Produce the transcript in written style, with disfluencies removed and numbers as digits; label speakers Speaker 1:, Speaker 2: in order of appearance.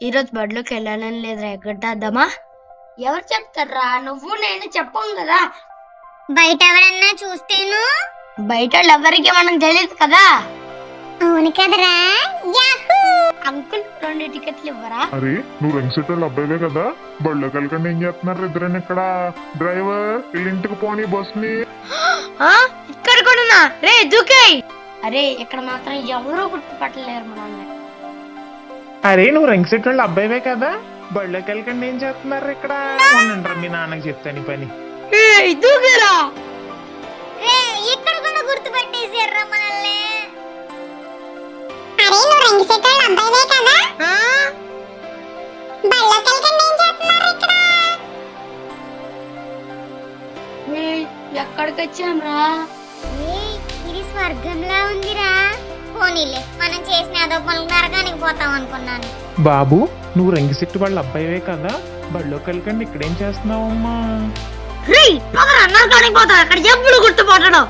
Speaker 1: ఈరోజు బడిలోకి వెళ్ళాలని లేదురా, ఎగ్గొట్టేద్దామా? ఎవరు చెప్తారా? నువ్వు నేను చెప్పం కదా.
Speaker 2: బయట ఎవరన్నా చూస్తేను?
Speaker 1: బయట వాళ్ళు ఎవరికి మనం తెలియదు కదా.
Speaker 2: అవును కదరా.
Speaker 1: అంకుల్ 2 టికెట్లు ఇవ్వరా?
Speaker 3: అరే నువ్వు వెంకటేశ్వర అబ్బాయివే కదా, బళ్ళో కలికండి ఏం చేస్తున్నారు ఇద్దరని ఇక్కడ? డ్రైవర్ ఇంటికి పోనీ బస్ని.
Speaker 1: ఇక్కడ కూడా రే దూకేయ్. అరే ఇక్కడ మాత్రం ఎవరూ గుర్తుపట్టలేరు మనల్ని.
Speaker 4: అరే నువ్వు వెంకటేశ్వర అబ్బాయివే కదా, బళ్ళోకి వెళ్ళకండి ఏం చేస్తున్నారు ఇక్కడ? ఉండండి మీ నాన్నకి చెప్తాను ఈ పని.
Speaker 1: దూకేరా.
Speaker 2: రే ఇక్కడ కూడా గుర్తుపట్టేసారా మనల్ని? అరే నువ్వు రంగిశెట్టిళ్ళ అబ్బాయివే కదా, బళ్ళోకి వెళ్ళకండి ఏం చేస్తున్నారు ఇక్కడ?
Speaker 1: ఎక్కడికి వచ్చాంరా?
Speaker 2: ఇది స్వర్గంలా ఉందిరా. పోనీలే, మనం చేసిన అదో పనులు నరకానికి పోతాం అనుకున్నాను.
Speaker 4: బాబు నువ్వు రంగిశెట్టి వాళ్ళ అబ్బాయివే కదా, బళ్ళోకి వెళ్ళకండి ఇక్కడేం చేస్తున్నావమ్మా?
Speaker 1: నరకానికి పోతాం, అక్కడ ఎప్పుడు గుర్తుపట్టడం.